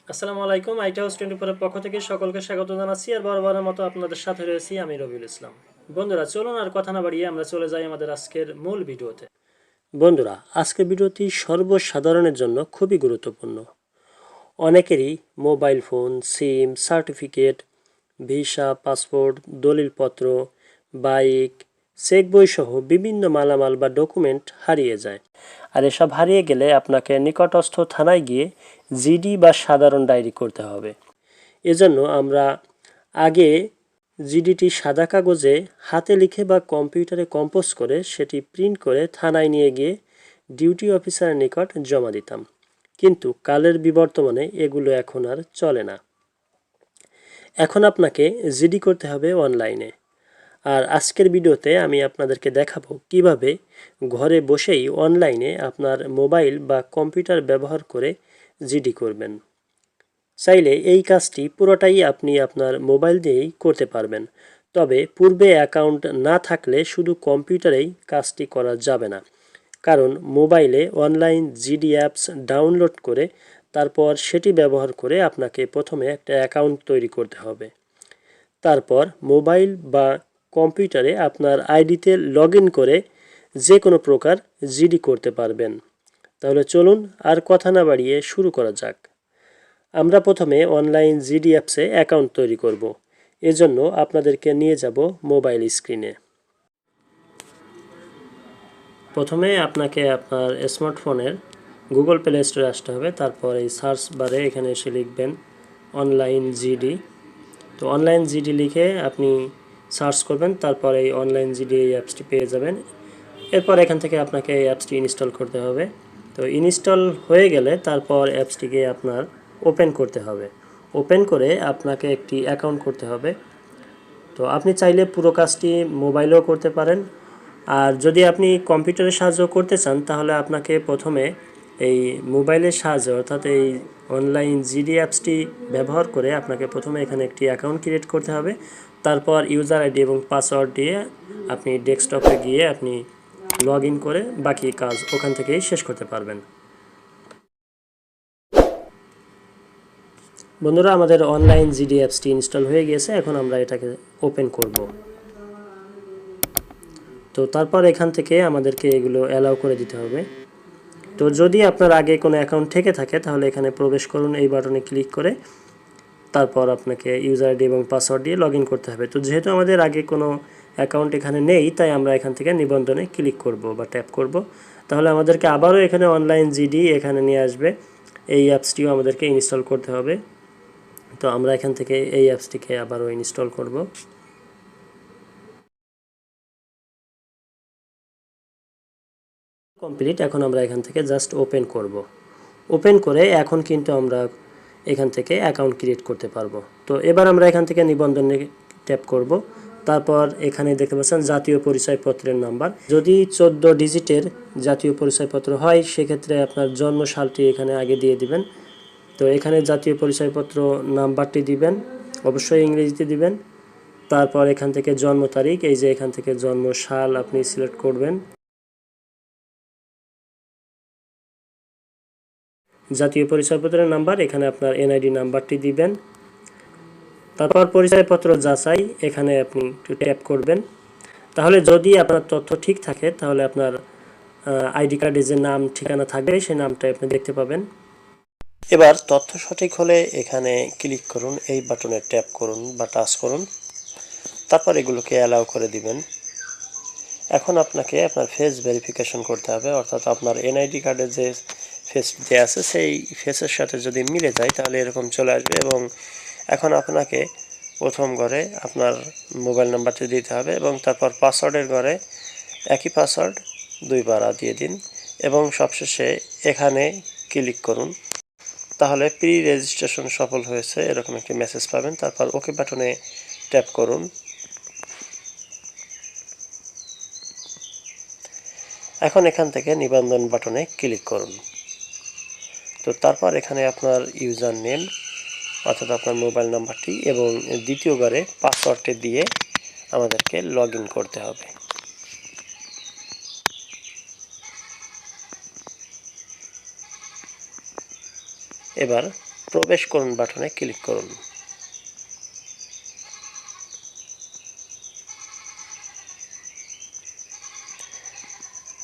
আসসালামু আলাইকুম। House24 এর পক্ষ থেকে সকলকে স্বাগত জানাচ্ছি আর বরাবরের মতো আপনাদের সাথে রয়েছি আমি রবিউল ইসলাম। বন্ধুরা চলুন আর কথা না বাড়িয়ে আমরা চলে যাই আমাদের আজকের মূল ভিডিওতে। বন্ধুরা আজকের ভিডিওটি সর্বসাধারণের জন্য খুবই গুরুত্বপূর্ণ। অনেকেরই mobile phone, SIM, certificate, visa, passport, দলিলপত্র, বাইক, চেক বই সহ বিভিন্ন মালামাল বা ডকুমেন্ট হারিয়ে যায়। আর এসব হারিয়ে গেলে আপনাকে নিকটস্থ থানায় গিয়ে জিডি বা সাধারণ ডায়েরি করতে হবে। এজন্য আমরা আগে জিডিটি সাদা কাগজে হাতে লিখে বা কম্পিউটারে কম্পোজ করে সেটি প্রিন্ট করে থানায় নিয়ে গিয়ে ডিউটি অফিসারের নিকট জমা দিতাম। কিন্তু কালের বিবর্তমানে এগুলো এখন আর চলে না। এখন আপনাকে জিডি করতে হবে অনলাইনে। আর আজকের ভিডিওতে আমি আপনাদেরকে দেখাবো কিভাবে ঘরে বসেই অনলাইনে আপনার মোবাইল বা কম্পিউটার ব্যবহার করে জিডি করবেন। চাইলে এই কাজটি পুরোটাই আপনি আপনার মোবাইল দিয়েই করতে পারবেন। তবে পূর্বে অ্যাকাউন্ট না থাকলে শুধু কম্পিউটারেই কাজটি করা যাবে না। কারণ মোবাইলে অনলাইন জিডি অ্যাপস ডাউনলোড করে তারপর সেটি ব্যবহার করে আপনাকে প্রথমে একটা অ্যাকাউন্ট তৈরি করতে হবে। তারপর মোবাইল বা কম্পিউটারে আপনার আইডিতে লগ ইন করে যে কোনো প্রকার জিডি করতে পারবেন। তাহলে চলুন আর কথা না বাড়িয়ে শুরু করা যাক। আমরা প্রথমে অনলাইন জিডি অ্যাপসে অ্যাকাউন্ট তৈরি করব। এজন্য আপনাদেরকে নিয়ে যাব মোবাইল স্ক্রিনে। প্রথমে আপনাকে আপনার স্মার্টফোনের গুগল প্লে স্টোরে আসতে হবে। তারপর এই সার্চ বারে এখানে এসে লিখবেন অনলাইন জিডি। তো অনলাইন জিডি লিখে আপনি সার্চ করবেন, তারপর এই অনলাইন জিডি এই অ্যাপসটি পেয়ে যাবেন। এরপর এখান থেকে আপনাকে এই অ্যাপসটি ইনস্টল করতে হবে। তো ইনস্টল হয়ে গেলে তারপর অ্যাপসটিকে আপনার ওপেন করতে হবে। ওপেন করে আপনাকে একটি অ্যাকাউন্ট করতে হবে। তো আপনি চাইলে পুরো কাজটি মোবাইলেও করতে পারেন। আর যদি আপনি কম্পিউটারের সাহায্য করতে চান তাহলে আপনাকে প্রথমে এই মোবাইলের সাহায্যে অর্থাৎ এই অনলাইন জিডি অ্যাপসটি ব্যবহার করে আপনাকে প্রথমে এখানে একটি অ্যাকাউন্ট ক্রিয়েট করতে হবে। তারপর ইউজার আইডি এবং পাসওয়ার্ড দিয়ে আপনি ডেস্কটপে গিয়ে আপনি লগ ইন করে বাকি কাজ ওখান থেকেই শেষ করতে পারবেন। বন্ধুরা আমাদের অনলাইন জিডি অ্যাপসটি ইনস্টল হয়ে গিয়েছে। এখন আমরা এটাকে ওপেন করব। তো তারপর এখান থেকে আমাদেরকে এগুলো অ্যালাউ করে দিতে হবে। তো যদি আপনার আগে কোনো অ্যাকাউন্ট থেকে থাকে তাহলে এখানে প্রবেশ করুন এই বাটনে ক্লিক করে। তারপর আপনাকে ইউজার আইডি এবং পাসওয়ার্ড দিয়ে লগ ইন করতে হবে। তো যেহেতু আমাদের আগে কোনো অ্যাকাউন্ট এখানে নেই তাই আমরা এখান থেকে নিবন্ধনে ক্লিক করব বা ট্যাপ করব। তাহলে আমাদেরকে আবারও এখানে অনলাইন জিডি এখানে নিয়ে আসবে। এই অ্যাপসটিও আমাদেরকে ইনস্টল করতে হবে। তো আমরা এখান থেকে এই অ্যাপসটিকে আবারও ইনস্টল করব। কমপ্লিট। এখন আমরা এখান থেকে জাস্ট ওপেন করব। ওপেন করে এখন কিন্তু আমরা এখান থেকে অ্যাকাউন্ট ক্রিয়েট করতে পারবো। তো এবার আমরা এখান থেকে নিবন্ধনে ট্যাপ করব। তারপর এখানে দেখতে পাচ্ছেন জাতীয় পরিচয়পত্রের নাম্বার। যদি 14 ডিজিটের জাতীয় পরিচয়পত্র হয় সেক্ষেত্রে আপনার জন্ম সালটি এখানে আগে দিয়ে দিবেন। তো এখানে জাতীয় পরিচয়পত্র নাম্বারটি দিবেন, অবশ্যই ইংরেজিতে দিবেন। তারপর এখান থেকে জন্ম তারিখ, এই যে এখান থেকে জন্ম সাল আপনি সিলেক্ট করবেন। জাতীয় পরিচয়পত্রের নাম্বার, এখানে আপনার এনআইডি নাম্বারটি দিবেন। তারপর পরিচয়পত্র যাচাই, এখানে আপনি একটু ট্যাপ করবেন। তাহলে যদি আপনার তথ্য ঠিক থাকে তাহলে আপনার আইডি কার্ডে যে নাম ঠিকানা থাকবে সেই নামটা আপনি দেখতে পাবেন। এবার তথ্য সঠিক হলে এখানে ক্লিক করুন, এই বাটনে ট্যাপ করুন বা টাচ করুন। তারপর এগুলোকে অ্যালাউ করে দিবেন। এখন আপনাকে আপনার ফেস ভেরিফিকেশন করতে হবে, অর্থাৎ আপনার এনআইডি কার্ডের যে ফেস যে আছে সেই ফেসের সাথে যদি মিলে যায় তাহলে এরকম চলে আসবে। এবং এখন আপনাকে প্রথম ঘরে আপনার মোবাইল নাম্বারটি দিতে হবে এবং তারপর পাসওয়ার্ডের ঘরে একই পাসওয়ার্ড দুইবার দিয়ে দিন এবং সবশেষে এখানে ক্লিক করুন। তাহলে প্রি রেজিস্ট্রেশন সফল হয়েছে এরকম একটি মেসেজ পাবেন। তারপর ওকে বাটনে ট্যাপ করুন। এখন এখান থেকে নিবন্ধন বাটনে ক্লিক করুন। তো তারপর এখানে আপনার ইউজার নেম অর্থাৎ আপনার মোবাইল নাম্বারটি এবং দ্বিতীয়বারে পাসওয়ার্ডটি দিয়ে আমাদেরকে লগ ইন করতে হবে। এবার প্রবেশ করুন বাটনে ক্লিক করুন।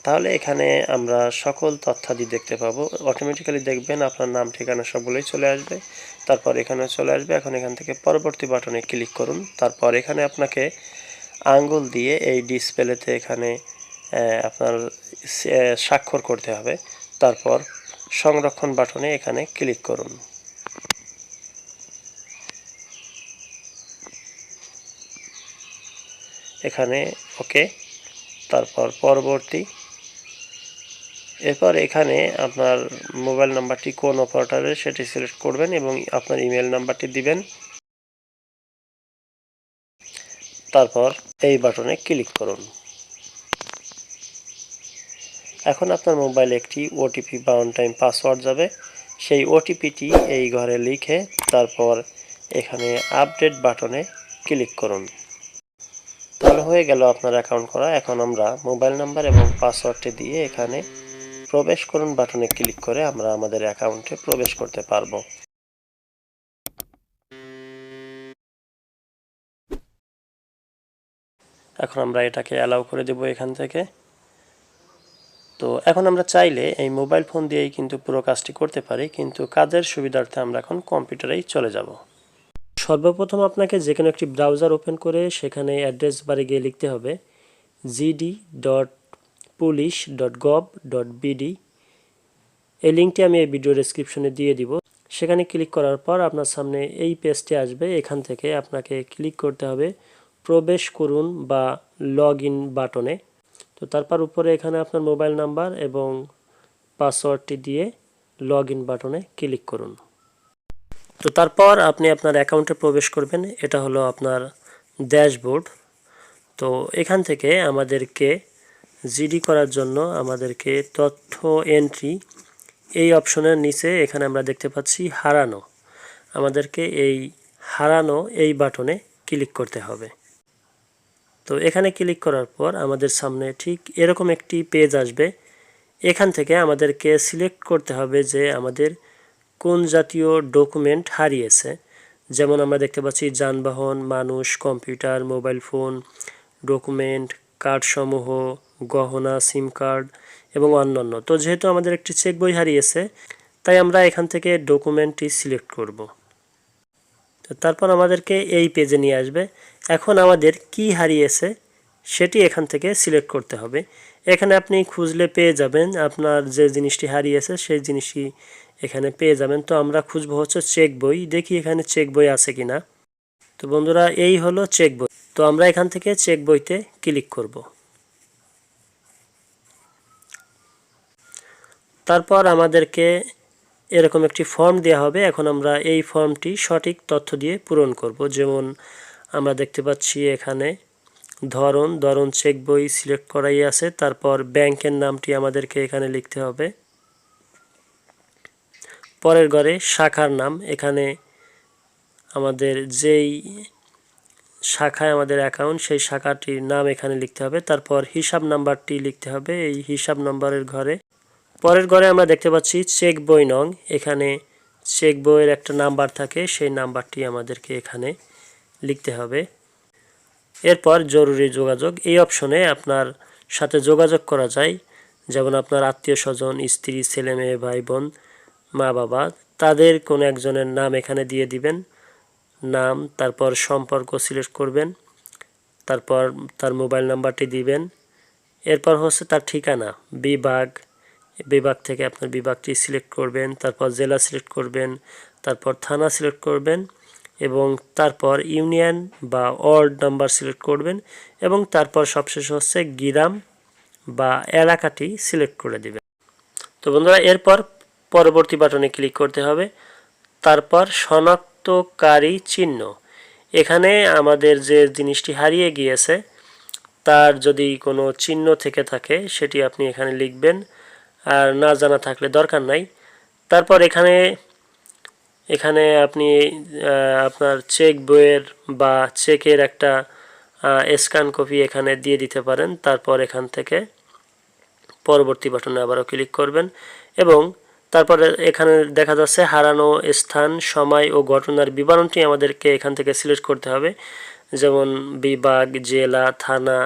তাহলে এখানে আমরা সকল তথ্যাদি দেখতে পাবো। অটোমেটিক্যালি দেখবেন আপনার নাম ঠিকানা সবগুলোই চলে আসবে। তারপর এখানে চলে আসবে। এখন এখান থেকে পরবর্তী বাটনে ক্লিক করুন। তারপর এখানে আপনাকে আঙ্গুল দিয়ে এই ডিসপ্লেতে এখানে আপনার স্বাক্ষর করতে হবে। তারপর সংরক্ষণ বাটনে এখানে ক্লিক করুন। এখানে ওকে, তারপর পরবর্তী। এরপর এখানে আপনার মোবাইল নাম্বারটি কোন অপারেটরের সেটি সিলেক্ট করবেন এবং আপনার ইমেল নাম্বারটি দিবেন। তারপর এই বাটনে ক্লিক করুন। এখন আপনার মোবাইলে একটি ওটিপি বা ওয়ান টাইম পাসওয়ার্ড যাবে। সেই ওটিপিটি এই ঘরে লিখে তারপর এখানে আপডেট বাটনে ক্লিক করুন। তাহলে হয়ে গেল আপনার অ্যাকাউন্ট করা। এখন আমরা মোবাইল নাম্বার এবং পাসওয়ার্ডটি দিয়ে এখানে প্রবেশ করুন বাটনে ক্লিক করে আমরা আমাদের অ্যাকাউন্টে প্রবেশ করতে পারবো। এখন আমরা এটাকে অ্যালাউ করে দেব এখান থেকে। তো এখন আমরা চাইলে এই মোবাইল ফোন দিয়েই কিন্তু পুরো কাজটি করতে পারি, কিন্তু কাজের সুবিধার্থে আমরা এখন কম্পিউটারেই চলে যাব। সর্বপ্রথম আপনাকে যে কোনো একটি ব্রাউজার ওপেন করে সেখানে অ্যাড্রেস বারে গিয়ে লিখতে হবে gd.police.gov.bd। এই লিঙ্কটি আমি এই ভিডিও ডেসক্রিপশনে দিয়ে দিব। সেখানে ক্লিক করার পর আপনার সামনে এই পেজটি আসবে। এখান থেকে আপনাকে ক্লিক করতে হবে প্রবেশ করুন বা লগ ইন বাটনে। তো তারপর উপরে এখানে আপনার মোবাইল নাম্বার এবং পাসওয়ার্ডটি দিয়ে লগ ইন বাটনে ক্লিক করুন। তো তারপর আপনি আপনার অ্যাকাউন্টে প্রবেশ করবেন। এটা হলো আপনার ড্যাশবোর্ড। তো এখান থেকে আমাদেরকে জিডি করার জন্য আমাদেরকে তথ্য এন্ট্রি এই অপশনের নিচে এখানে আমরা দেখতে পাচ্ছি হারানো। আমাদেরকে এই হারানো এই বাটনে ক্লিক করতে হবে। তো এখানে ক্লিক করার পর আমাদের সামনে ঠিক এরকম একটি পেজ আসবে। এখান থেকে আমাদেরকে সিলেক্ট করতে হবে যে আমাদের কোন জাতীয় ডকুমেন্ট হারিয়েছে। যেমন আমরা দেখতে পাচ্ছি যানবাহন, মানুষ, কম্পিউটার, মোবাইল ফোন, ডকুমেন্ট, কার্ডসমূহ, গহনা, সিম কার্ড এবং অন্যান্য। তো যেহেতু আমাদের একটি চেক বই হারিয়েছে তাই আমরা এখান থেকে ডকুমেন্টটি সিলেক্ট করব। তো তারপর আমাদেরকে এই পেজে নিয়ে আসবে। এখন আমাদের কি হারিয়েছে সেটি এখান থেকে সিলেক্ট করতে হবে। এখানে আপনি খুঁজলে পেয়ে যাবেন আপনার যে জিনিসটি হারিয়েছে সেই জিনিসটি এখানে পেয়ে যাবেন। তো আমরা খুঁজবো হচ্ছে চেক বই। দেখি এখানে চেক বই আছে কিনা। তো বন্ধুরা এই হলো চেক বই। তো আমরা এখান থেকে চেক বইতে ক্লিক করব। তারপর আমাদেরকে এরকম একটি ফর্ম দেওয়া হবে। এখন আমরা এই ফর্মটি সঠিক তথ্য দিয়ে পূরণ করব। যেমন আমরা দেখতে পাচ্ছি এখানে ধরন চেক বই সিলেক্ট করাই আছে। তারপর ব্যাংকের নামটি আমাদেরকে এখানে লিখতে হবে। পরের ঘরে শাখার নাম, এখানে আমাদের যেই শাখায় আমাদের অ্যাকাউন্ট সেই শাখাটির নাম এখানে লিখতে হবে। তারপর হিসাব নাম্বারটি লিখতে হবে এই হিসাব নাম্বারের ঘরে। পরের ঘরে আমরা দেখতে পাচ্ছি চেক বই নং। এখানে চেক বইয়ের একটা নাম্বার থাকে, সেই নাম্বারটি আমাদেরকে এখানে লিখতে হবে। এরপর জরুরি যোগাযোগ, এই অপশনে আপনার সাথে যোগাযোগ করা যায়। যেমন আপনার আত্মীয় স্বজন, স্ত্রী, ছেলে মেয়ে, ভাই বোন, মা বাবা, তাদের কোনো একজনের নাম এখানে দিয়ে দিবেন। নাম, তারপর সম্পর্ক সিলেক্ট করবেন, তারপর তার মোবাইল নাম্বারটি দিবেন। এরপর হচ্ছে তার ঠিকানা, বিভাগ থেকে আপনার বিভাগটি সিলেক্ট করবেন। তারপর জেলা সিলেক্ট করবেন, তারপর থানা সিলেক্ট করবেন এবং তারপর ইউনিয়ন বা ওয়ার্ড নাম্বার সিলেক্ট করবেন এবং তারপর সবশেষ হচ্ছে গ্রাম বা এলাকাটি সিলেক্ট করে দিবেন। তো বন্ধুরা এরপর পরবর্তী বাটনে ক্লিক করতে হবে। তারপর শনাক্তকারী চিহ্ন, এখানে আমাদের যে জিনিসটি হারিয়ে গিয়েছে তার যদি কোনো চিহ্ন থেকে থাকে সেটি আপনি এখানে লিখবেন, আর না জানা থাকলে দরকার নাই। তারপর এখানে আপনি আপনার চেক বইয়ের বা চেকের একটা স্ক্যান কপি এখানে দিয়ে দিতে পারেন। তারপর এখান থেকে পরবর্তী বাটনে আবারও ক্লিক করবেন এবং তারপরে এখানে দেখা যাচ্ছে হারানো স্থান, সময় ও ঘটনার বিবরণটি আমাদেরকে এখান থেকে সিলেক্ট করতে হবে, যেমন বিভাগ, জেলা, থানা,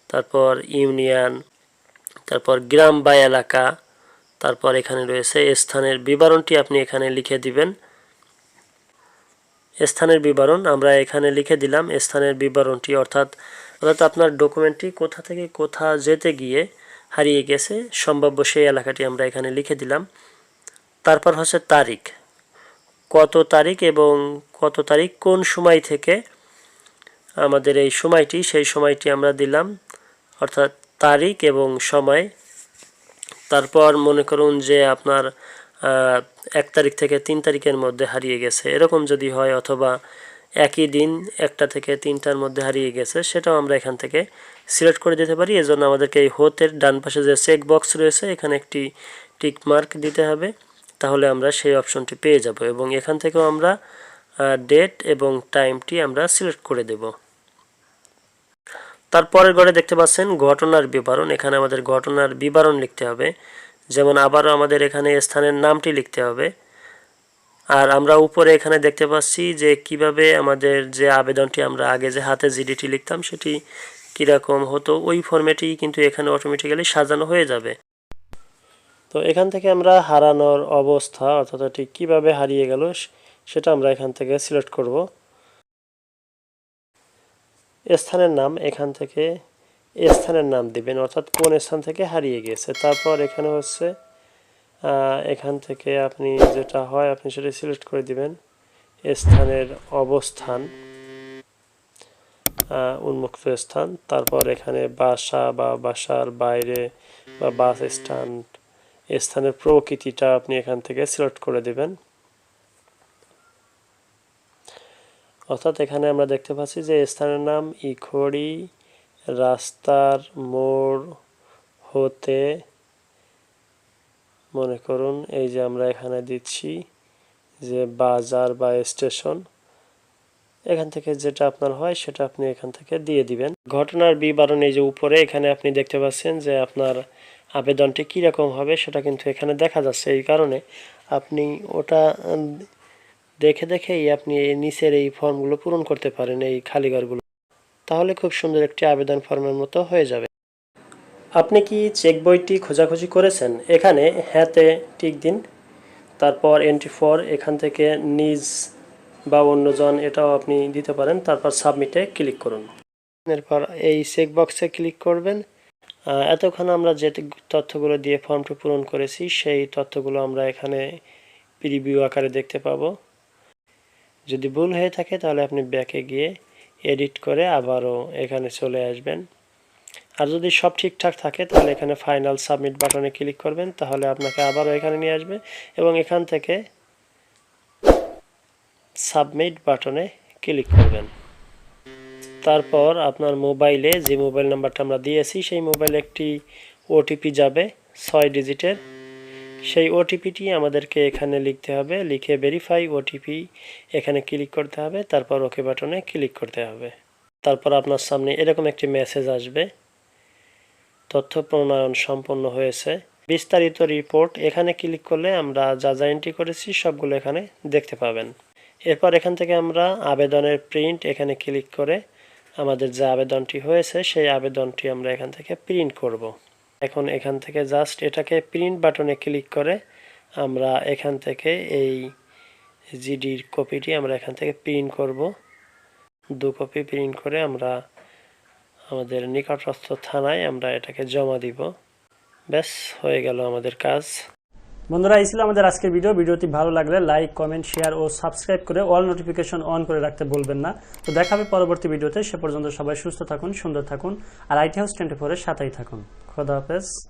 তারপর ইউনিয়ন, তারপর গ্রাম বা এলাকা, তারপর এখানে রয়েছে স্থানের বিবরণটি আপনি এখানে লিখে দিবেন। স্থানের বিবরণ আমরা এখানে লিখে দিলাম। স্থানের বিবরণটি অর্থাৎ আপনার ডকুমেন্টটি কোথা থেকে কোথা যেতে গিয়ে হারিয়ে গেছে সম্ভাব্য সেই এলাকাটি আমরা এখানে লিখে দিলাম। তারপর হচ্ছে তারিখ, কত তারিখ এবং কত তারিখ কোন সময় থেকে আমাদের এই সময়টি, সেই সময়টি আমরা দিলাম, অর্থাৎ তারিখ এবং সময়। তারপর মনে করুন যে আপনার 1 তারিখ থেকে 3 তারিখের মধ্যে হারিয়ে গেছে, এরকম যদি হয়, অথবা একই দিন 1টা থেকে 3টার মধ্যে হারিয়ে গেছে, সেটাও আমরা এখান থেকে সিলেক্ট করে দিতে পারি। এজন্য আমাদেরকে এই হোতের ডান পাশে যে চেক বক্স রয়েছে এখানে একটি টিক মার্ক দিতে হবে, তাহলে আমরা সেই অপশনটি পেয়ে যাব এবং এখান থেকেও আমরা ডেট এবং টাইমটি আমরা সিলেক্ট করে দেব। তারপরের ঘরে দেখতে পাচ্ছেন ঘটনার বিবরণ। এখানে আমাদের ঘটনার বিবরণ লিখতে হবে, যেমন আবারও আমাদের এখানে স্থানের নামটি লিখতে হবে। আর আমরা উপরে এখানে দেখতে পাচ্ছি যে কিভাবে আমাদের যে আবেদনটি আমরা আগে যে হাতে জিডিটি লিখতাম সেটি কীরকম হতো, ওই ফরম্যাটেই কিন্তু এখানে অটোমেটিক্যালি সাজানো হয়ে যাবে। তো এখান থেকে আমরা হারানোর অবস্থা, অর্থাৎ এটি কীভাবে হারিয়ে গেল সেটা আমরা এখান থেকে সিলেক্ট করব। স্থানের নাম, এখান থেকে স্থানের নাম দিবেন, অর্থাৎ কোন স্থান থেকে হারিয়ে গেছে। তারপর এখানে হচ্ছে এখান থেকে আপনি যেটা হয় আপনি সেটা সিলেক্ট করে দিবেন, স্থানের অবস্থান, উন্মুক্ত স্থান। তারপর এখানে বাসা বা বাসার বাইরে বা বাস স্ট্যান্ড, স্থানের প্রকৃতিটা আপনি এখান থেকে সিলেক্ট করে দিবেন। অর্থাৎ এখানে আমরা দেখতে পাচ্ছি যে স্থানের নাম ইখড়ি, রাস্তার মোড় হতে, মনে করুন এই যে আমরা এখানে দিচ্ছি যে বাজার বা স্টেশন, এখান থেকে যেটা আপনার হয় সেটা আপনি এখান থেকে দিয়ে দিবেন। ঘটনার বিবরণ এই যে উপরে এখানে আপনি দেখতে পাচ্ছেন যে আপনার আবেদনটি কীরকম হবে সেটা কিন্তু এখানে দেখা যাচ্ছে। এই কারণে আপনি ওটা দেখে দেখেই আপনি এই নিচের এই ফর্মগুলো পূরণ করতে পারেন, এই খালি ঘরগুলো, তাহলে খুব সুন্দর একটি আবেদন ফর্মের মতো হয়ে যাবে। আপনি কি চেক বইটি খোঁজাখুঁজি করেছেন? এখানে হ্যাঁতে টিক দিন, তারপর এন্ট্রি ফর, এখান থেকে নিজ বা অন্যজন এটাও আপনি দিতে পারেন, তারপর সাবমিটে ক্লিক করুন। এরপর এই চেক বক্সে ক্লিক করবেন। এতক্ষণ আমরা যে তথ্যগুলো দিয়ে ফর্মটি পূরণ করেছি সেই তথ্যগুলো আমরা এখানে প্রিভিউ আকারে দেখতে পাবো। যদি ভুল হয়ে থাকে তাহলে আপনি ব্যাকে গিয়ে এডিট করে আবারও এখানে চলে আসবেন। আর যদি সব ঠিকঠাক থাকে তাহলে এখানে ফাইনাল সাবমিট বাটনে ক্লিক করবেন, তাহলে আপনাকে আবারও এখানে নিয়ে আসবে এবং এখান থেকে সাবমিট বাটনে ক্লিক করবেন। তারপর আপনার মোবাইলে যে মোবাইল নাম্বারটা আমরা দিয়েছি সেই মোবাইলে একটি ওটিপি যাবে 6 ডিজিটের। সেই ওটিপিটি আমাদেরকে এখানে লিখতে হবে, লিখে ভেরিফাই ওটিপি এখানে ক্লিক করতে হবে, তারপর ওকে বাটনে ক্লিক করতে হবে। তারপর আপনার সামনে এরকম একটি মেসেজ আসবে, তথ্য প্রণয়ন সম্পন্ন হয়েছে, বিস্তারিত রিপোর্ট। এখানে ক্লিক করলে আমরা যা যা এন্ট্রি করেছি সবগুলো এখানে দেখতে পাবেন। এরপর এখান থেকে আমরা আবেদনের প্রিন্ট এখানে ক্লিক করে আমাদের যে আবেদনটি হয়েছে সেই আবেদনটি আমরা এখান থেকে প্রিন্ট করব। এখন এখান থেকে জাস্ট এটাকে প্রিন্ট বাটনে ক্লিক করে আমরা এখান থেকে এই জিডির কপিটি আমরা এখান থেকে প্রিন্ট করব। 2 কপি প্রিন্ট করে আমরা আমাদের নিকটস্থ থানায় আমরা এটাকে জমা দিব। ব্যাস, হয়ে গেল আমাদের কাজ। বন্ধুরা, এই ছিল আমাদের আজকের ভিডিওটি ভালো লাগলে লাইক, কমেন্ট, শেয়ার ও সাবস্ক্রাইব করে অল নোটিফিকেশন অন করে রাখতে ভুলবেন না। তো দেখা হবে পরবর্তী ভিডিওতে। সে পর্যন্ত সবাই সুস্থ থাকুন, সুন্দর থাকুন আর আইটি হাউস 24 এর সাথেই থাকুন। খোদা হাফেজ।